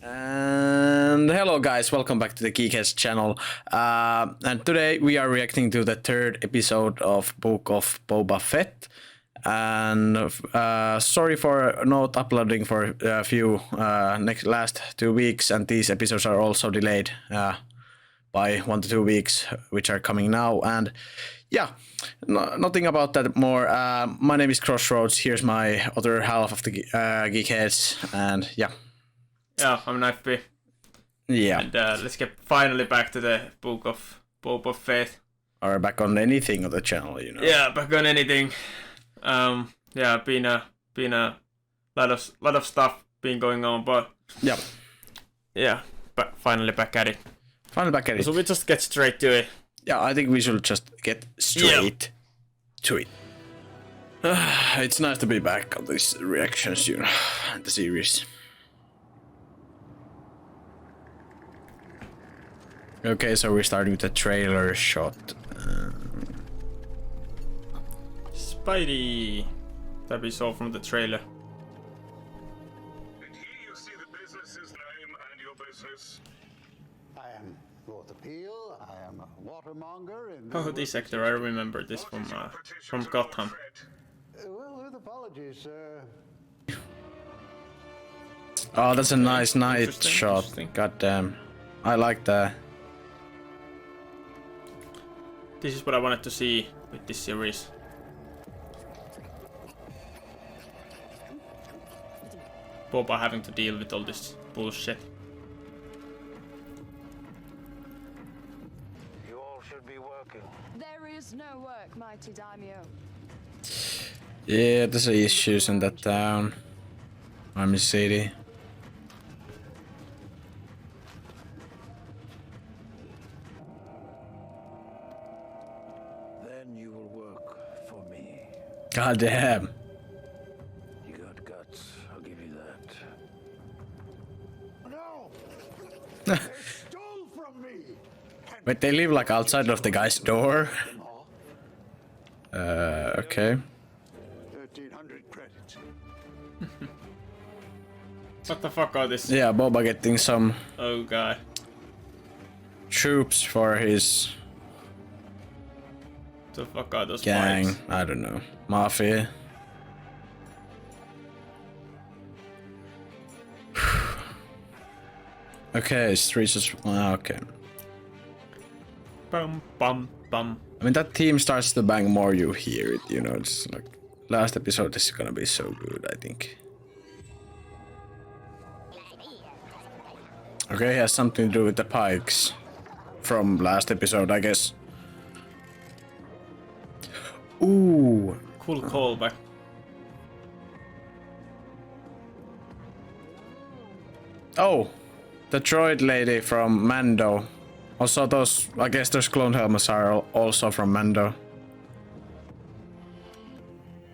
And hello guys, welcome back to the Geekheads channel. And today we are reacting to the third episode of Book of Boba Fett. And sorry for not uploading for a few last 2 weeks, and these episodes are also delayed by 1 to 2 weeks, which are coming now. And yeah, nothing about that more. My name is Crossroads. Here's my other half of the Geekheads, and yeah. Yeah, I'm Knifey. Yeah. And let's get finally back to the Book of Boba Fett. Or back on anything on the channel, you know. Yeah, back on anything. Yeah, been a lot of stuff been going on, but yeah, but finally back at it. Finally back at it. So we just get straight to it. Yeah, I think we should just get straight to it. It's nice to be back on these reactions, you know, the series. Okay, so we're starting with the trailer shot. Spidey, that we saw from the trailer. And here you see the business's name and your business. I am Lord Appeal. I am a watermonger in Oh, this actor, I remember this from Gotham. well, with apologies, Oh, that's a nice night Interesting, shot. interesting. God damn. I like that. This is what I wanted to see with this series. Boba having to deal with all this bullshit. you all should be working. There is no work, mighty daimyo. Yeah, there's issues in that town. I'm in city. Then you will work for me. God damn. You got guts. I'll give you that. No! They stole from me! Wait, they live like outside of the guy's door? Okay. 1,300 credits. What the fuck are this? Yeah, Boba getting some Oh god. troops for his What the fuck are those gang. bikes? I don't know. Mafia. Okay, streets is okay. Bum bum bum. I mean, that theme starts to bang more you hear it, you know, it's like last episode is gonna be so good, I think. Okay, it has something to do with the pikes from last episode, I guess. Ooh. Cool callback. Oh, the droid lady from Mando. Also those, I guess those clone helmets are also from Mando.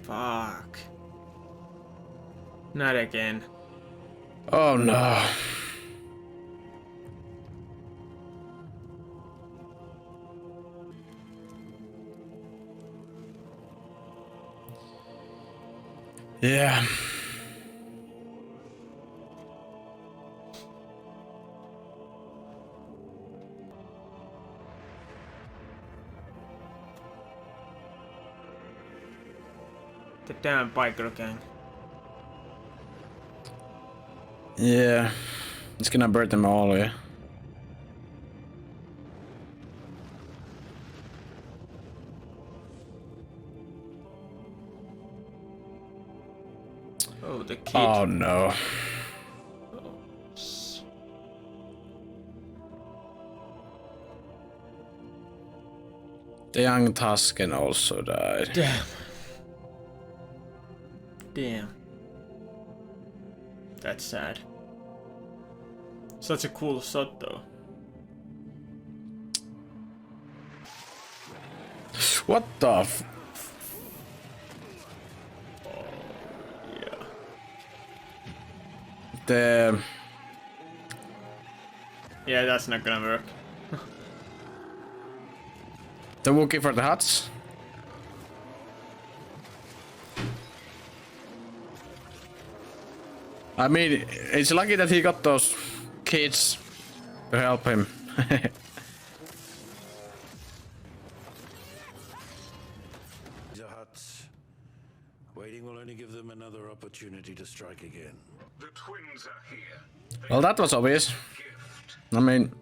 Fuck. Not again. Oh no. Yeah. The damn biker gang. Yeah. It's gonna burn them all, yeah. Oh, the kid. Oh no. The young Tusken also died. Damn. Damn. That's sad. Such a cool shot though. What the f- Yeah. The... Yeah, that's not gonna work. The Wookiee for the Huts? I mean, it's lucky that he got those kids to help him. The huts. Waiting will only give them another opportunity to strike again. The twins are here. Well, that was obvious. I mean,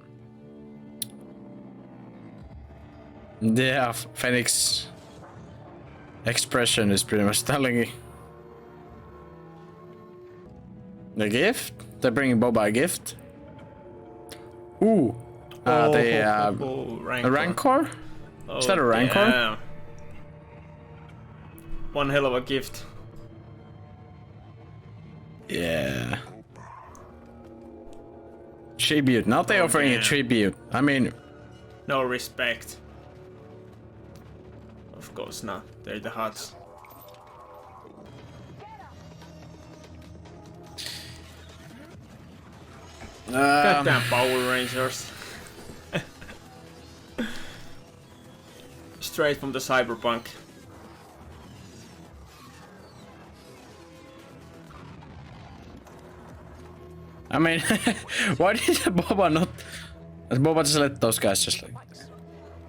yeah, Phoenix expression is pretty much telling you. The gift? They're bringing Boba a gift? Ooh. A Rancor? Is that a Rancor? Yeah. One hell of a gift. Yeah. Tribute. Now they're offering a tribute. I mean... No respect. Of course not. They're the huts. Goddamn Power Rangers. Straight from the cyberpunk. I mean, why did Boba not... Boba just let those guys just like...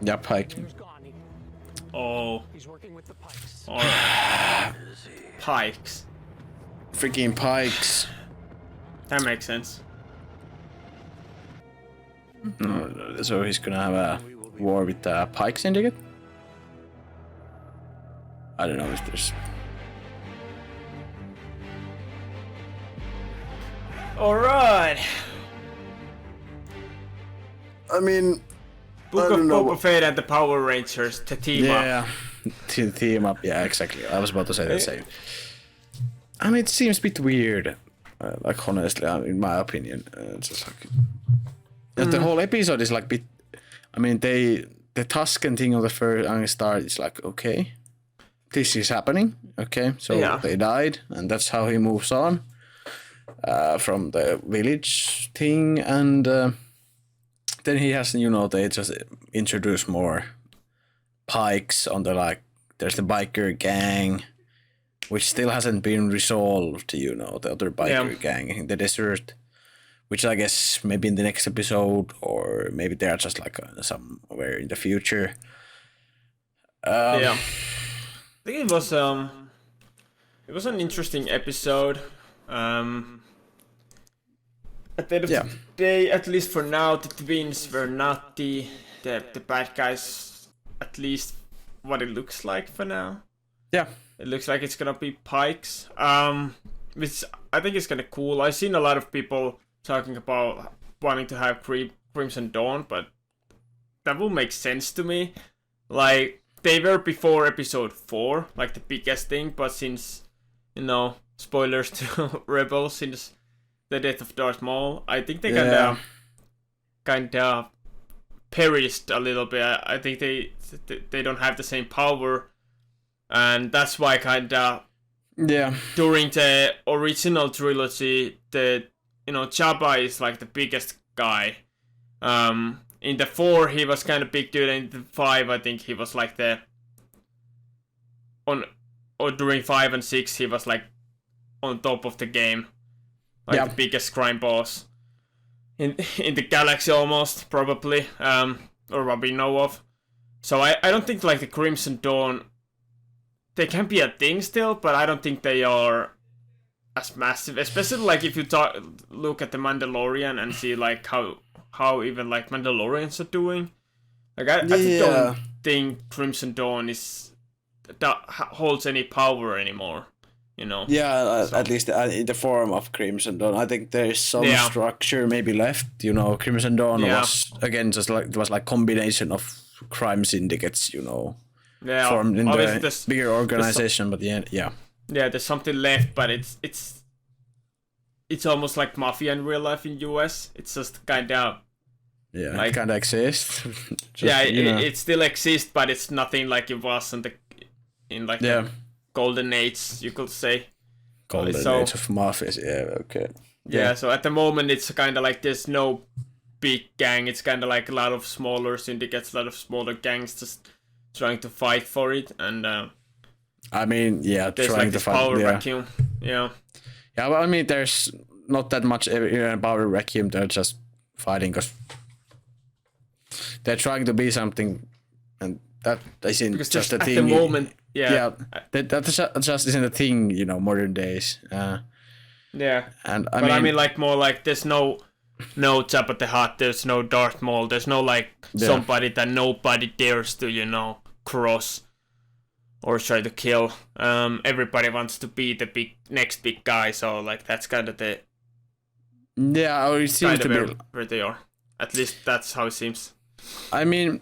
Yeah, Pike. Oh. Alright. Pikes. Freaking Pikes. That makes sense. So he's gonna have a war with the Pike Syndicate? I don't know if there's... Alright. I mean... Book of Boba Fett and the Power Rangers to team up. Yeah, to team up. Yeah, exactly. I was about to say the same. I mean, it seems a bit weird. Like, honestly, in my opinion. It's just like... The whole episode is like bit... I mean, the Tusken thing on the first start is like, okay. This is happening. Okay, so they died. And that's how he moves on. From the village thing. And then he has, you know, they just introduce more Pikes on the, like, there's the biker gang, which still hasn't been resolved, you know, the other biker gang in the desert, which I guess maybe in the next episode, or maybe they are just like somewhere in the future. I think it was an interesting episode. At the end of the day, at least for now, the twins were not the bad guys, at least what it looks like for now. Yeah. It looks like it's gonna be Pikes, which I think is kinda cool. I've seen a lot of people talking about wanting to have Crimson Dawn, but that will make sense to me. Like, they were before episode 4, like the biggest thing, but since, you know, spoilers to Rebels, since the death of Darth Maul, I think they kinda perished a little bit. I think they don't have the same power, and that's why kinda during the original trilogy, Jabba is like the biggest guy. In the 4 he was kind of big dude, and in the 5 I think he was like during 5 and 6 he was like on top of the game. Like the biggest crime boss in the galaxy almost, probably, or what we know of. So I don't think like the Crimson Dawn, they can be a thing still, but I don't think they are as massive. Especially like if you look at the Mandalorian and see like how even like Mandalorians are doing. Like I don't think Crimson Dawn holds any power anymore. You know. Yeah, at least in the form of Crimson Dawn, I think there is some structure maybe left. You know, Crimson Dawn was again just like it was like combination of crime syndicates. You know, formed in the bigger organization. But there's something left, but it's almost like mafia in real life in US. It's just kind of it kind of exists. It still exists, but it's nothing like it was in the golden age, you could say. Golden age of mafia, so at the moment it's kind of like there's no big gang. It's kind of like a lot of smaller syndicates, a lot of smaller gangs just trying to fight for it, and I mean, there's trying like to this fight power vacuum. Yeah, but I mean, there's not that much about Requiem. They're just fighting because they're trying to be something, and that isn't Because just a at thing. the moment, that just isn't a thing, modern days. Yeah. And I mean, like, more like there's no Jabba the Hutt, there's no Darth Maul, there's no, like, somebody that nobody dares to, cross or try to kill. Everybody wants to be the next big guy, so, like, that's kind of the... Yeah, or it seems to be... where they are. At least that's how it seems. I mean,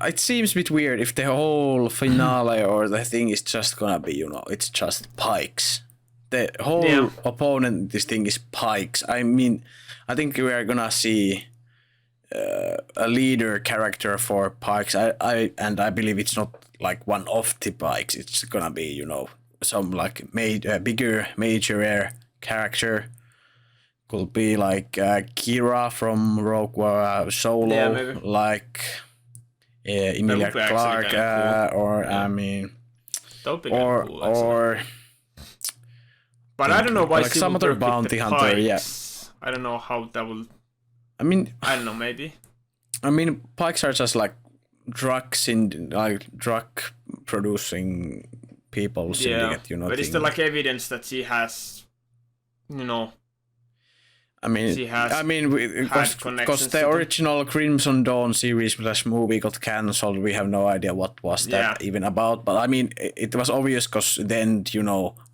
it seems a bit weird if the whole finale or the thing is just gonna be, it's just Pikes. The whole opponent, this thing is Pikes. I mean, I think we are gonna see a leader character for Pikes. I believe it's not like one of the Pikes. It's gonna be, some like bigger major character. Could be like Kira from Rogue Solo, maybe. like Emilia Clarke, cool. or I mean, That would be cool, actually. or. But I don't know why like some other bounty hunter, I don't know how that will... I mean... I don't know, maybe. I mean, Pikes are just like drug producing people syndicate, But is there like evidence that she has, I mean, because the original Crimson Dawn series / movie got cancelled, we have no idea what was that even about. But I mean, it was obvious because then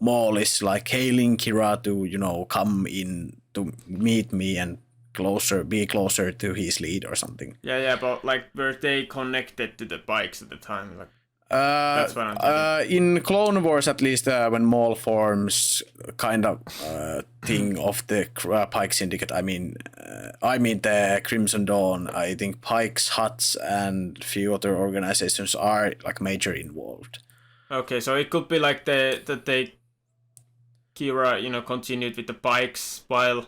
Maul is like hailing Kira to come in to meet me and be closer to his lead or something. Yeah, but like were they connected to the Pikes at the time? Like, that's what I'm thinking. In Clone Wars, at least, when Maul forms kind of thing of the Pike Syndicate, I mean the Crimson Dawn, I think Pike's Huts and few other organizations are like major involved. Okay, so it could be like that they Kira, continued with the Pikes while,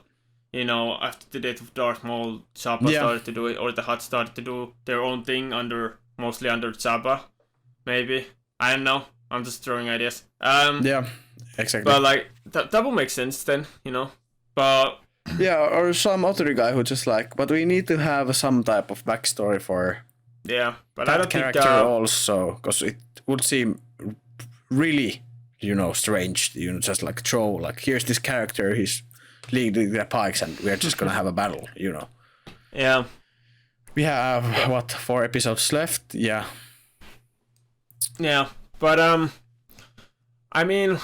after the death of Darth Maul, Jabba started to do it, or the Hutt started to do their own thing mostly under Jabba. Maybe. I don't know. I'm just throwing ideas. Yeah, exactly. But like that would make sense then, But yeah, or some other guy who just like, but we need to have some type of backstory for but that I don't character think also, because it would seem really, strange. Just like throw like, here's this character, he's leading the Pikes, and we're just gonna have a battle. Yeah. We have 4 episodes left. Yeah. Yeah, but I mean,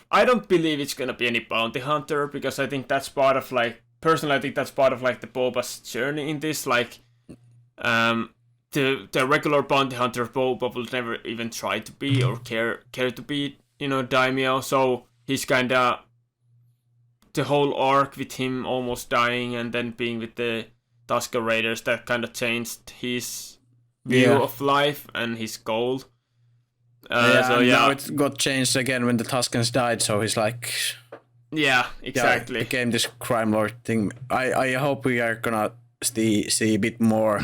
I don't believe it's gonna be any bounty hunter, because I think that's part of like, personally I think that's part of like the Boba's journey in this, like the regular bounty hunter Boba will never even try to be or care to be, daimyo, so he's kinda, the whole arc with him almost dying and then being with the Tusken Raiders, that kind of changed his view of life and his goal. Now it got changed again when the Tuskens died, so he's like... Yeah, exactly. Yeah, it became this crime lord thing. I hope we are gonna see a bit more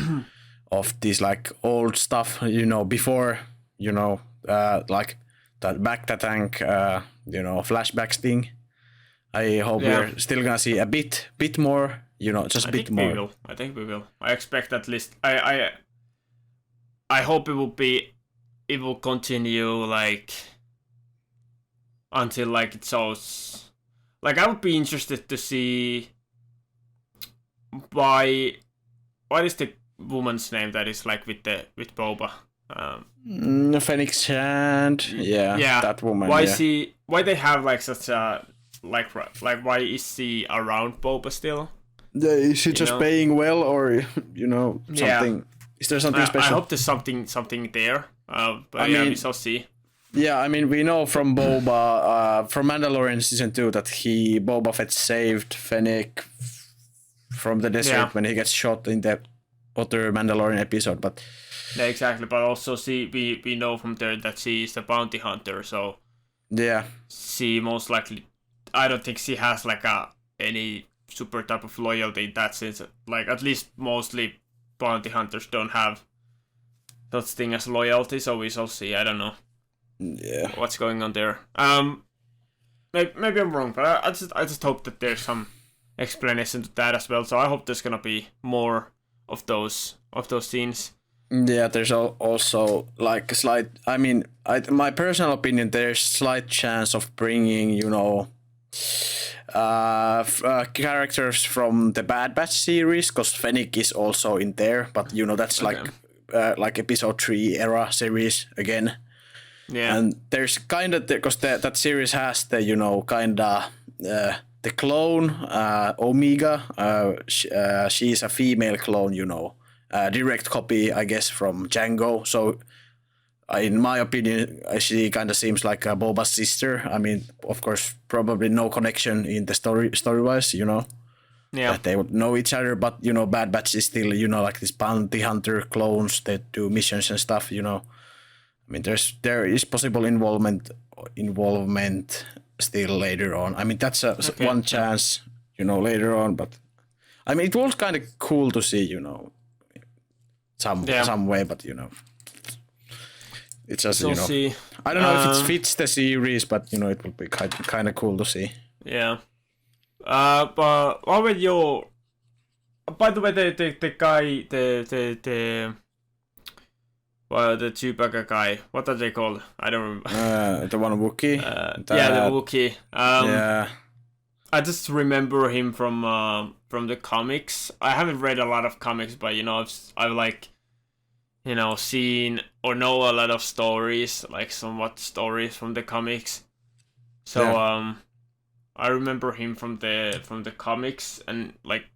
of this like old stuff, before, like that back the tank, flashbacks thing. I hope we're still gonna see a bit more, just a bit more. I think we will. I expect at least. I hope it will continue like until like it shows. Like, I would be interested to see what is the woman's name that is like with Boba. Phoenix Hand. Yeah, that woman. Why they have like such a like why is she around Boba still? Yeah, is she just paying well, or something? Yeah. Is there something special? I hope there's something there. But we shall see. Yeah, I mean, we know from Boba, from Mandalorian season 2, that Boba Fett saved Fennec from the desert when he gets shot in the other Mandalorian episode. But yeah, exactly. But also, we know from there that she is a bounty hunter. So yeah, she most likely, I don't think she has like any super type of loyalty in that sense. Like, at least mostly bounty hunters don't have that thing as loyalty. So we shall see. I don't know. Yeah, what's going on there. maybe I'm wrong, but I just hope that there's some explanation to that as well. So I hope there's gonna be more of those scenes. Yeah, there's also like a slight. I mean, my personal opinion, there's slight chance of bringing, characters from the Bad Batch series, because Fennec is also in there. But that's like episode 3 era series again. Yeah, And there's kind of because that series has the kind of the clone Omega. She's a female clone, direct copy, I guess, from Django. So, in my opinion, she kind of seems like Boba's sister. I mean, of course, probably no connection in the story-wise, Yeah. that they would know each other. But Bad Batch is still, like this bounty hunter clones that do missions and stuff. I mean, there is possible involvement still later on. I mean, that's one chance, later on. But I mean, it was kind of cool to see, some way, but it's just we'll see. I don't know if it fits the series, but it would be kind of cool to see. Yeah. But what were your? By the way, the guy, the Chewbacca guy. What are they called? I don't remember. The one Wookiee. The Wookiee. Yeah. I just remember him from the comics. I haven't read a lot of comics, but I've like, seen or know a lot of stories, like somewhat stories from the comics. So I remember him from the comics, and like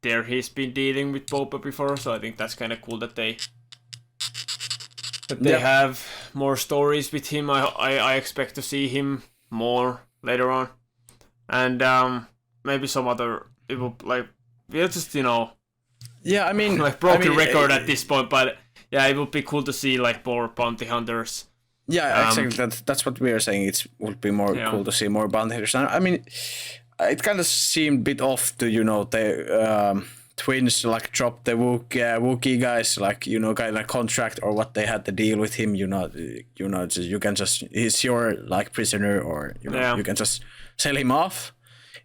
there he's been dealing with Boba before. So I think that's kind of cool that they have more stories with him. I expect to see him more later on. And maybe some other people, like, we're just, Yeah, I mean... like, broken record at this point, but yeah, it would be cool to see, like, more bounty hunters. Yeah, exactly. That's what we are saying. It would be more cool to see more bounty hunters. I mean, it kind of seemed a bit off to, the twins, like, drop the Wookiee guys, like, kind of contract or what they had to deal with him, you can just... He's your, like, prisoner, or, you can just... sell him off.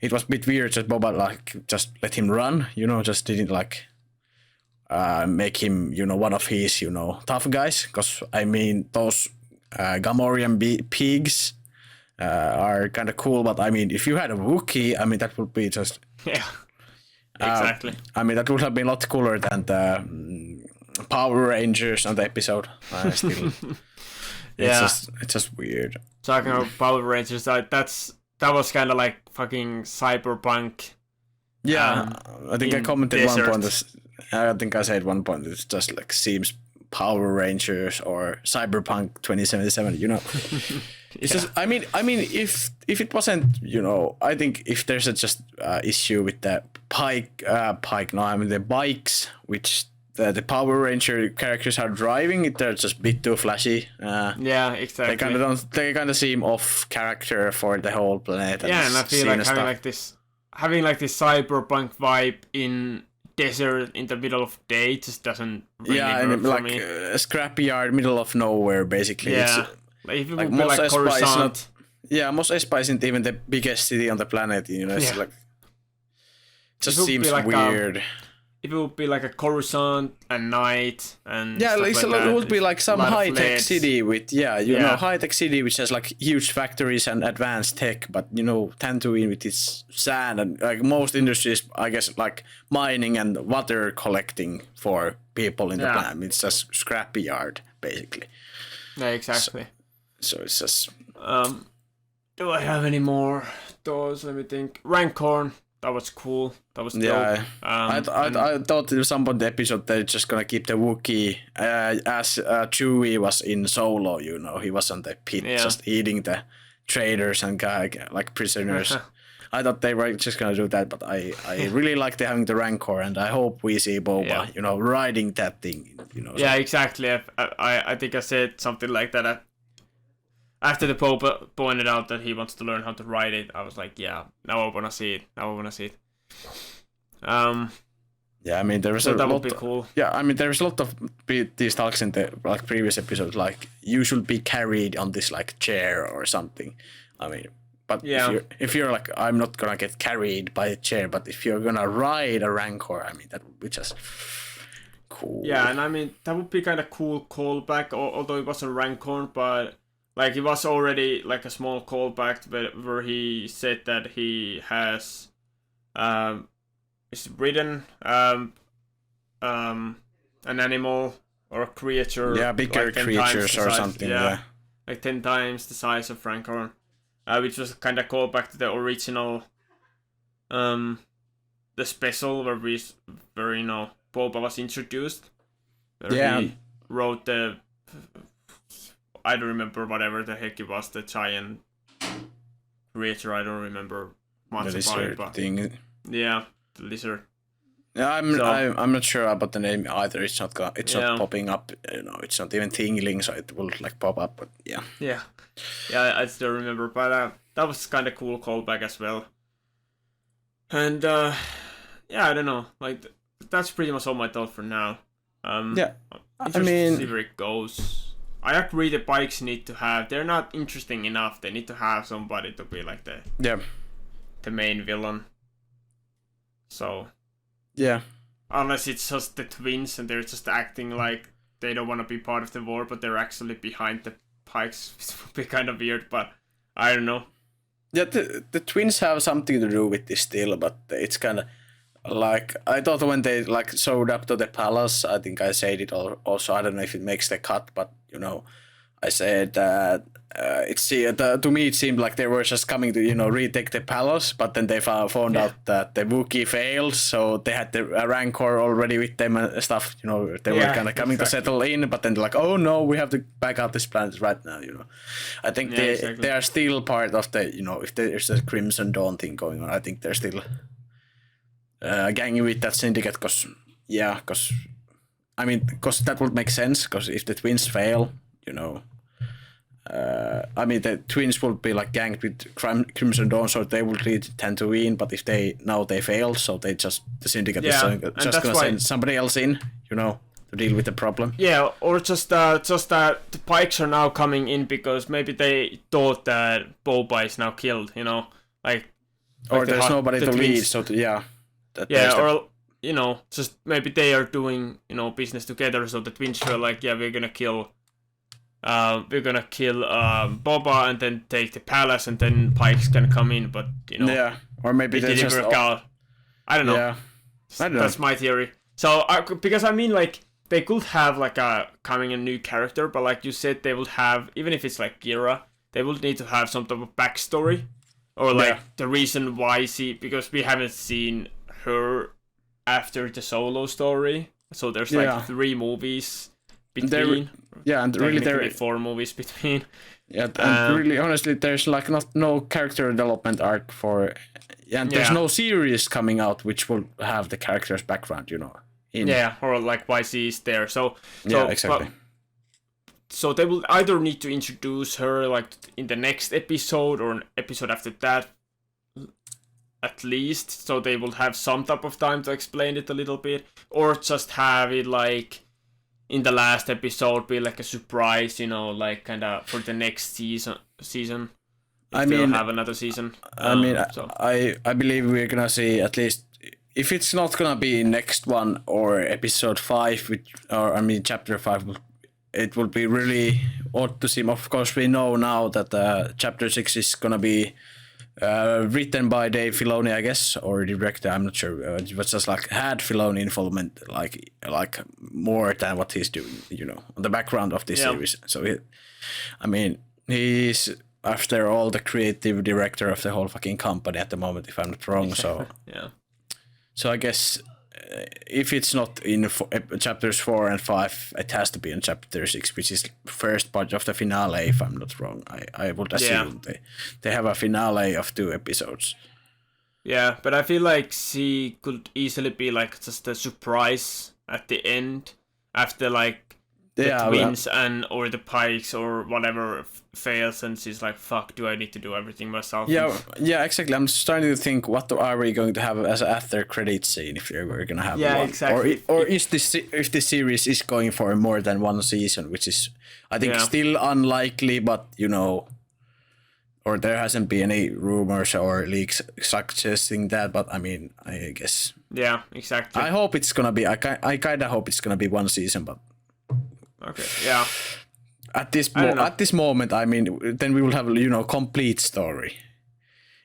It was a bit weird that Boba like just let him run, just didn't like make him, one of his, tough guys. Because I mean those Gamorrean pigs are kind of cool, but I mean if you had a Wookiee, I mean that would be just exactly. I mean that would have been a lot cooler than the Power Rangers on the episode. Still, it's just weird. Talking about Power Rangers, that was kind of like fucking cyberpunk. Yeah, I think I commented desert. one point. I think I said one point. It's just like seems Power Rangers or Cyberpunk 2077. It's just. I mean, if it wasn't, I think if there's a just issue with the the bikes, which the Power Ranger characters are driving, they're just a bit too flashy. Yeah, exactly. They kind of seem off character for the whole planet. And I feel like having like this cyberpunk vibe in desert in the middle of day just doesn't really work for me. A scrapyard, middle of nowhere, basically. Yeah, it's, if it would be like Coruscant. Mos Espa isn't even the biggest city on the planet. It's like just seems like weird. If it would be like a Coruscant and night and it would be like some high-tech city with high-tech city which has like huge factories and advanced tech, but Tatooine with its sand and like most industries, I guess, like mining and water collecting for people in the planet. It's just scrappy yard basically. Yeah, exactly. So it's just. Do I have any more thoughts? Let me think. Rancor. That was cool. That was dope. Yeah, I thought at some point in the episode they're just gonna keep the Wookiee as Chewie was in Solo. He was on the pit just eating the traders and like prisoners. I thought they were just gonna do that, but I really liked having the Rancor, and I hope we see Boba, riding that thing. Yeah, exactly. I think I said something like that. After the Pope pointed out that he wants to learn how to ride it, I was like, yeah, now I want to see it. Yeah, I mean, there was so a that lot. Would be cool. Yeah, I mean, there's a lot of these talks in the like previous episodes, like you should be carried on this like chair or something. I mean, But Yeah. if you're like, I'm not gonna get carried by a chair, but if you're gonna ride a Rancor, I mean, that would be just cool. Yeah, and I mean, that would be kind of cool callback, although it was a Rancor, but like it was already like a small callback where he said that he has is ridden an animal or a creature. Yeah, bigger like 10 creatures times the or size, something. Yeah. like 10 times the size of Rancor, which was kind of callback to the original, the special where you know Boba was introduced. Where he wrote the, I don't remember whatever the heck it was, the giant creature. I don't remember much The about it, lizard but thing. yeah, the lizard. Yeah, I'm not sure about the name either. It's not Yeah. popping up. You know, it's not even tingling, so it will like pop up. But yeah. Yeah, I still remember, but that was kind of cool callback as well. And yeah, I don't know, like that's pretty much all my thought for now. Yeah, I Interested to mean, see where it goes. I agree the bikes need to have. They're not interesting enough. They need to have somebody to be like the main villain. So yeah. unless it's just the twins and they're just acting like they don't want to be part of the war, but they're actually behind the pikes, it would be kind of weird. But I don't know. Yeah, the twins have something to do with this still, but it's kind of like I thought when they like showed up to the palace. I think I said it also. I don't know if it makes the cut, but you know, I said that to me it seemed like they were just coming to retake the palace, but then they found out that the Wookiee failed, so they had the Rancor already with them and stuff. You know, they were kind of coming to settle in, but then they're like, oh no, we have to back out this planet right now. You know, I think they are still part of the if there's a Crimson Dawn thing going on, I think they're still ganging with that syndicate because that would make sense because if the twins fail, I mean, the twins will be like ganged with Crimson Dawn, so they will tend to win. But if they fail, so the syndicate is just gonna send somebody else in, to deal with the problem. Yeah, or just that the pikes are now coming in because maybe they thought that Boba is now killed, or there's nobody to lead, so just maybe they are doing business together, so the twins are like, yeah, we're gonna kill Boba and then take the palace, and then pikes can come in, but or maybe they didn't just work out. I don't know. Yeah, I don't know. That's my theory. So because I mean, like, they could have like a new character, but like you said, they would have, even if it's like Gira, they would need to have some type of backstory or like the reason why because we haven't seen her after the Solo story. So there's like 3 movies between. And really there are 4 movies between. Yeah, and really honestly, there's like no character development arc for, and there's no series coming out which will have the character's background, or like why she is there. So exactly. So they will either need to introduce her like in the next episode or an episode after that, at least, so they will have some type of time to explain it a little bit, or just have it like in the last episode be like a surprise, like kind of for the next season. If they'll have another season. I believe we're gonna see at least, if it's not gonna be next one or episode 5, chapter 5, it will be really odd to see. Of course, we know now that chapter 6 is gonna be written by Dave Filoni, I guess, or director. I'm not sure. It was just like had Filoni involvement, like more than what he's doing, on the background of this series. So he's after all the creative director of the whole fucking company at the moment, if I'm not wrong. So So I guess if it's not in chapters 4 and 5, it has to be in chapter 6, which is first part of the finale, if I'm not wrong. I would assume they have a finale of 2 episodes. Yeah, but I feel like she could easily be like just a surprise at the end after like the twins or the pikes or whatever fails, and she's like, fuck, do I need to do everything myself? Yeah, exactly. I'm starting to think, what are we going to have as an after credit scene if we're going to have one? Exactly. Or if the series is going for more than 1 season, which is I think still unlikely, but or there hasn't been any rumors or leaks suggesting that. But I mean, I guess. Yeah, exactly. I hope it's gonna be. I kind of hope it's gonna be one season, but. Okay. Yeah. At this moment, I mean, then we will have complete story.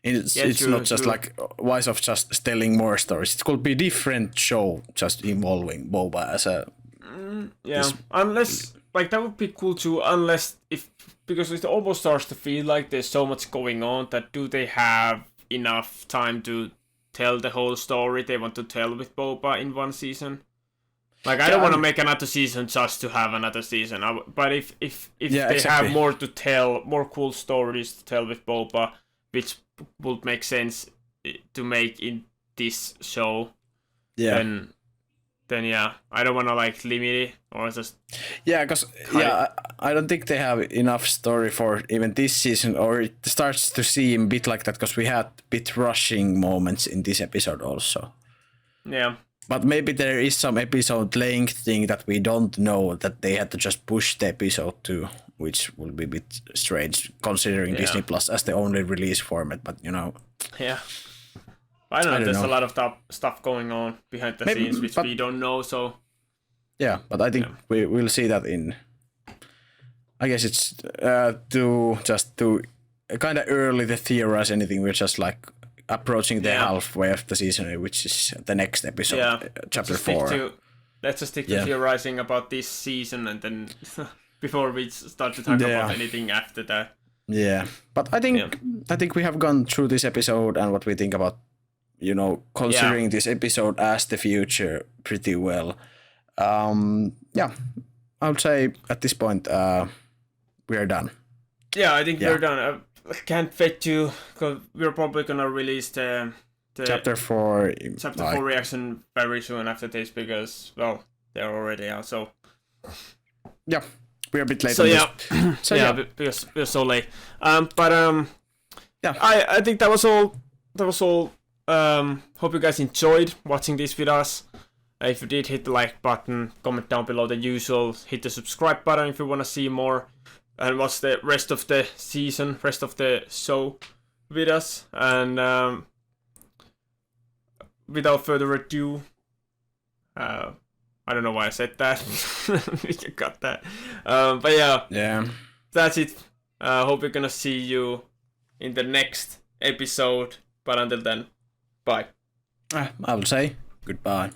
It's true, not just true. like wise of just telling more stories. It could be different show just involving Boba as a. Yeah, unless like that would be cool too. Unless because it almost starts to feel like there's so much going on that do they have enough time to tell the whole story they want to tell with Boba in one season? Like I don't want to make another season just to have another season. But if they have more to tell, more cool stories to tell with Boba, which would make sense to make in this show, then yeah, I don't want to like limit it or just. Yeah, because I don't think they have enough story for even this season, or it starts to seem a bit like that because we had a bit rushing moments in this episode also. Yeah. But maybe there is some episode length thing that we don't know that they had to just push the episode to, which will be a bit strange considering Disney Plus as the only release format. But Yeah. I don't know. There's a lot of stuff going on behind the scenes which we don't know. So. Yeah, but I think we will see that in. I guess it's to kind of early to theorize anything. We're just like. Approaching the halfway of the season, which is the next episode, chapter 4. Let's just stick to theorizing about this season, and then before we start to talk about anything after that. Yeah, but I think we have gone through this episode and what we think about, considering this episode as the future pretty well. I would say at this point we are done. Yeah, I think we're done. I can't wait to, because we're probably gonna release the chapter 4 reaction very soon after this because they're already out. So yeah, we're a bit late. So because we're so late. I think that was all. Hope you guys enjoyed watching this with us. If you did, hit the like button, comment down below the usual, hit the subscribe button if you want to see more. And watch the rest of the season, rest of the show with us. And without further ado, I don't know why I said that. We can cut that. But yeah, that's it. Hope we're gonna see you in the next episode. But until then, bye. I will say goodbye.